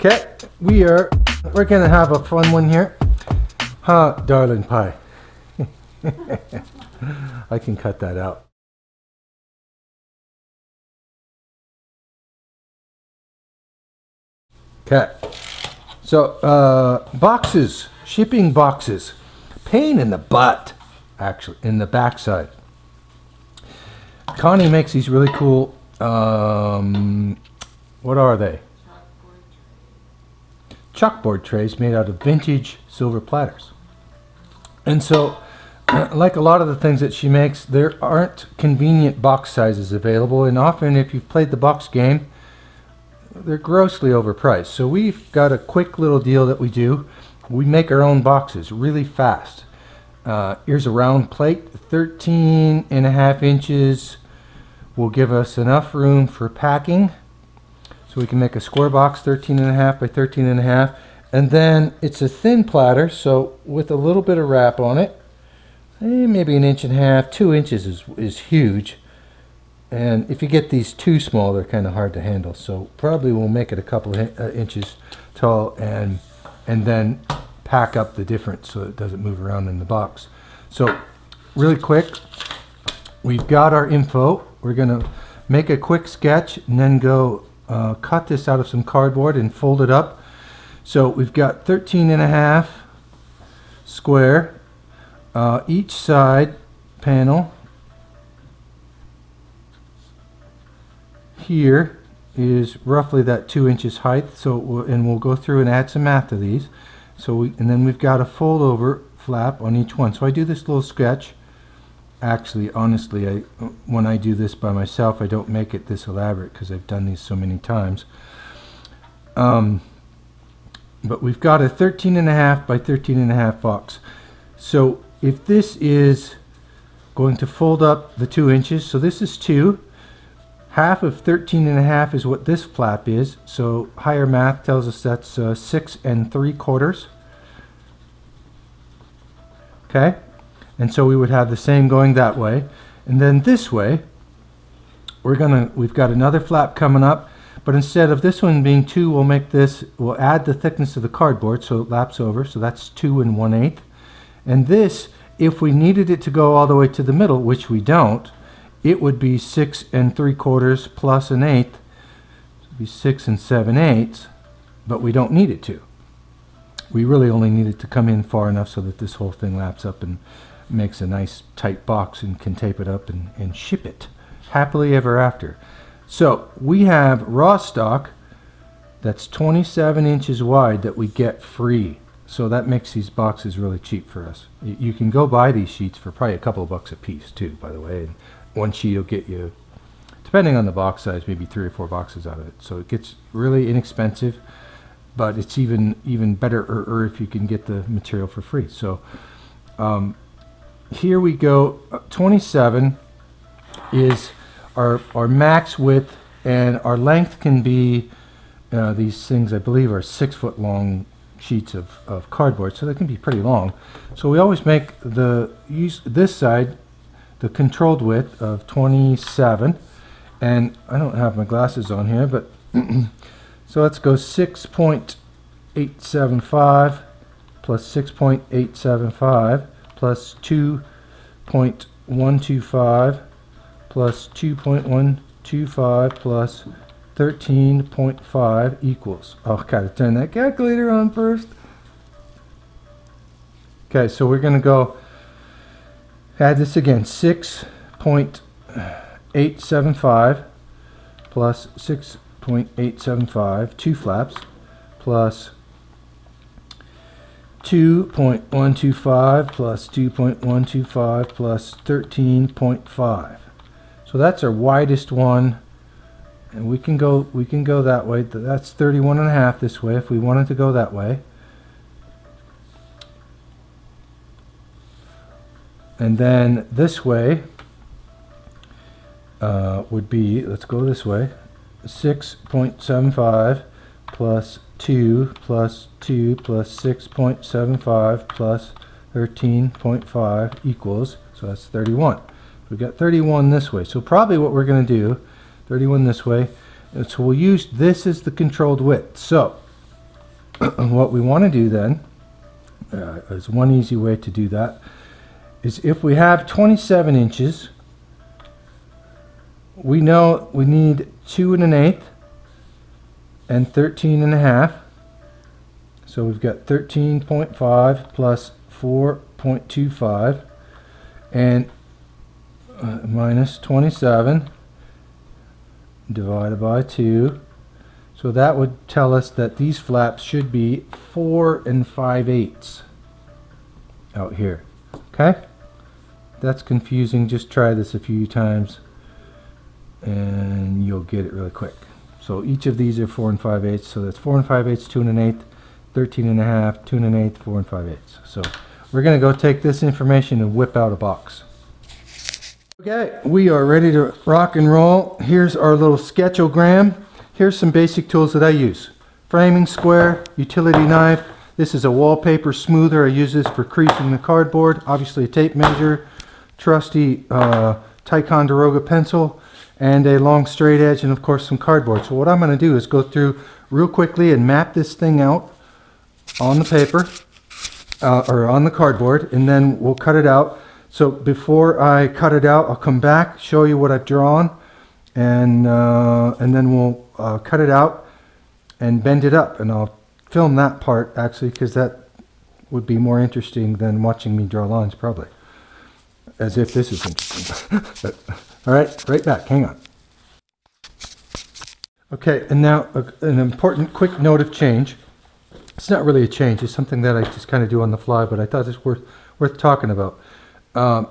Okay, we're gonna have a fun one here. Huh, darling pie. I can cut that out. Okay, so boxes, shipping boxes, pain in the butt, actually, in the backside. Connie makes these really cool, what are they? Chalkboard trays made out of vintage silver platters. And so, like a lot of the things that she makes, there aren't convenient box sizes available, and often if you've played the box game, they're grossly overpriced. So we've got a quick little deal that we do. We make our own boxes really fast. Here's a round plate, 13.5 inches will give us enough room for packing. So we can make a square box, 13.5 by 13.5, and then it's a thin platter, so with a little bit of wrap on it, maybe 1.5 inches, 2 inches is huge. And if you get these too small, they're kind of hard to handle. So probably we'll make it a couple of inches tall, and then pack up the difference so it doesn't move around in the box. So really quick, we've got our info. We're going to make a quick sketch and then go cut this out of some cardboard and fold it up. So we've got 13.5 square, each side panel here is roughly that 2 inches height. So we'll go through and add some math to these. So and then we've got a fold over flap on each one. So I do this little sketch. Actually, honestly, when I do this by myself, I don't make it this elaborate because I've done these so many times. But we've got a 13.5 by 13.5 box. So if this is going to fold up the 2 inches, so this is 2. Half of 13.5 is what this flap is. So higher math tells us that's 6 3/4. Okay. And so we would have the same going that way. And then this way, we've got another flap coming up, but instead of this one being 2, we'll add the thickness of the cardboard so it laps over. So that's 2 1/8. And this, if we needed it to go all the way to the middle, which we don't, it would be 6 3/4 plus 1/8. It would be 6 7/8, but we don't need it to. We really only need it to come in far enough so that this whole thing laps up and makes a nice tight box, and can tape it up and ship it happily ever after. So we have raw stock that's 27 inches wide that we get free. So that makes these boxes really cheap for us. You can go buy these sheets for probably a couple of bucks a piece too, by the way. And one sheet will get you, depending on the box size, maybe 3 or 4 boxes out of it. So it gets really inexpensive, but it's even better if you can get the material for free. So here we go. 27 is our max width, and our length can be, these things I believe are 6 foot long sheets of cardboard, so they can be pretty long. So we always make use this side the controlled width of 27, and I don't have my glasses on here, but so let's go 6.875 plus 6.875 plus 2.125 plus 2.125 plus 13.5 equals, oh, gotta turn that calculator on first. Okay, so we're gonna go add this again, 6.875 plus 6.875, 2 flaps, plus 2.125 plus 2.125 plus 13.5. So that's our widest one, and we can go that way. That's 31.5 this way if we wanted to go that way. And then this way would be, let's go this way, 6.75 plus 2 plus 2 plus 6.75 plus 13.5 equals, so that's 31. We've got 31 this way. So probably what we're going to do, 31 this way, so we'll use this as the controlled width. So what we want to do then, is one easy way to do that, is if we have 27 inches, we know we need 2 1/8 and 13 1/2. So we've got 13.5 plus 4.25 and minus 27 divided by 2. So that would tell us that these flaps should be 4 5/8 out here. Okay? That's confusing. Just try this a few times and you'll get it really quick. So each of these are 4 5/8. So that's 4 5/8, 2 1/8, 13 1/2, 2 1/8, 4 5/8. So we're going to go take this information and whip out a box. Okay, we are ready to rock and roll. Here's our little sketchogram. Here's some basic tools that I use. Framing square, utility knife. This is a wallpaper smoother. I use this for creasing the cardboard. Obviously a tape measure, trusty Ticonderoga pencil, and a long straight edge, and of course some cardboard. So what I'm going to do is go through real quickly and map this thing out on the paper, or on the cardboard, and then we'll cut it out. So before I cut it out, I'll come back, show you what I've drawn, and then we'll cut it out and bend it up, and I'll film that part actually, because that would be more interesting than watching me draw lines, probably. As if this is interesting. But, all right, right back, hang on. Okay, and now an important quick note of change. It's not really a change, it's something that I just kind of do on the fly, but I thought it's worth talking about.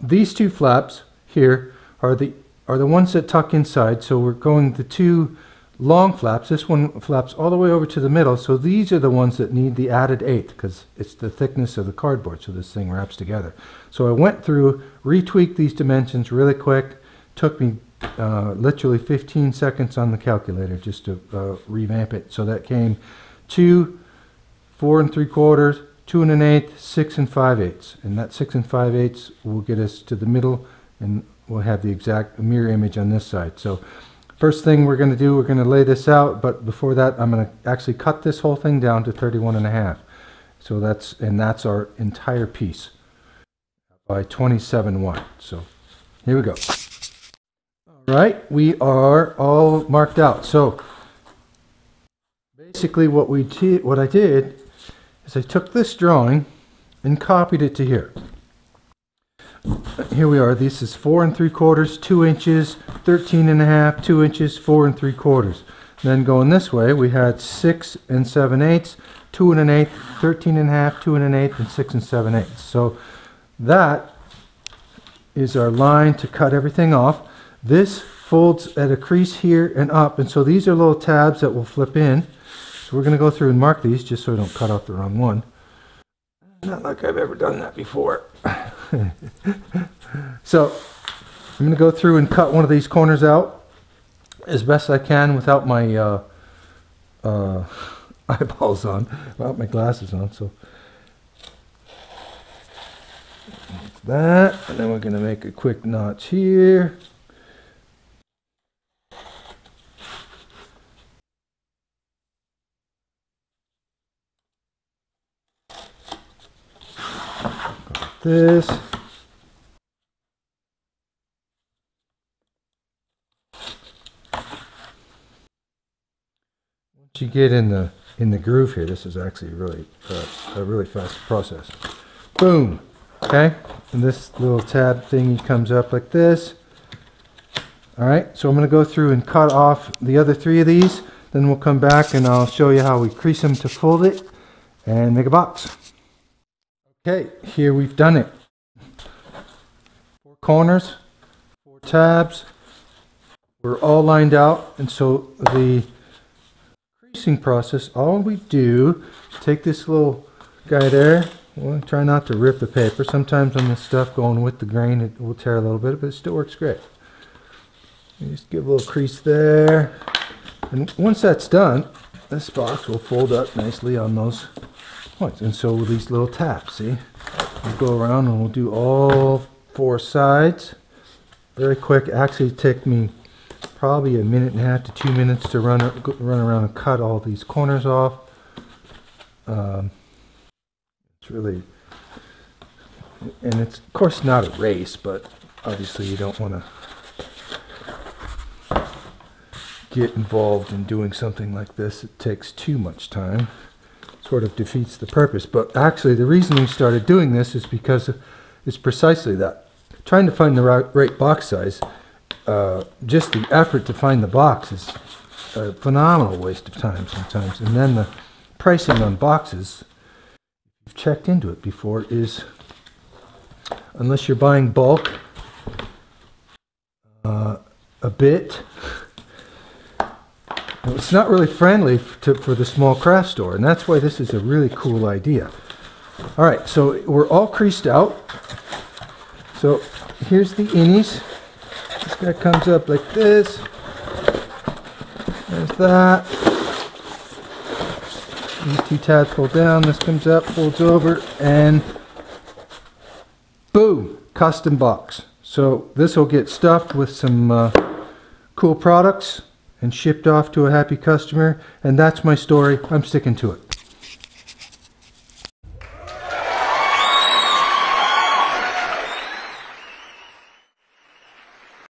These two flaps here are the ones that tuck inside, so we're going the two long flaps. This one flaps all the way over to the middle, so these are the ones that need the added eighth, because it's the thickness of the cardboard, so this thing wraps together. So I went through, retweaked these dimensions really quick. Took me literally 15 seconds on the calculator just to revamp it. So that came 2 4 3/4, 2 1/8, 6 5/8, and that 6 5/8 will get us to the middle, and we'll have the exact mirror image on this side. So first thing we're going to do, we're going to lay this out, but before that I'm going to actually cut this whole thing down to 31 1/2. So that's our entire piece by 27.1. So here we go. All right, we are all marked out. So basically what I did is I took this drawing and copied it to here. Here we are. This is 4 3/4, 2 inches, 13 1/2, 2 inches, 4 3/4. Then going this way, we had 6 7/8, 2 1/8, 13 1/2, 2 1/8, and 6 7/8. So that is our line to cut everything off. This folds at a crease here and up, and so these are little tabs that will flip in. So we're going to go through and mark these just so I don't cut off the wrong one. Not like I've ever done that before. So I'm going to go through and cut one of these corners out as best I can without my eyeballs on, without my glasses on. So that, and then we're going to make a quick notch here. This. Once you get in the groove here, this is actually really a really fast process. Boom. Okay, and this little tab thingy comes up like this. All right, so I'm going to go through and cut off the other 3 of these. Then we'll come back and I'll show you how we crease them to fold it and make a box. Okay, here we've done it. 4 corners, 4 tabs. We're all lined out, and so the creasing process, all we do is take this little guy there. We'll try not to rip the paper. Sometimes on this stuff going with the grain it will tear a little bit, but it still works great. You just give a little crease there, and once that's done, this box will fold up nicely on those points. And so with these little taps, see, we'll go around and we'll do all 4 sides very quick. Actually take me probably 1.5 to 2 minutes to run around and cut all these corners off. It's really, and it's of course not a race, but obviously you don't want to get involved in doing something like this. It takes too much time. Sort of defeats the purpose. But actually the reason we started doing this is because it's precisely that. Trying to find the right box size, just the effort to find the box is a phenomenal waste of time sometimes. And then the pricing on boxes, if you've checked into it before, is, unless you're buying bulk, a bit. It's not really friendly for the small craft store, and that's why this is a really cool idea. Alright, so we're all creased out. So here's the innies. This guy comes up like this. There's that. These two tabs fold down, this comes up, folds over, and boom! Custom box. So this will get stuffed with some cool products and shipped off to a happy customer, and that's my story. I'm sticking to it.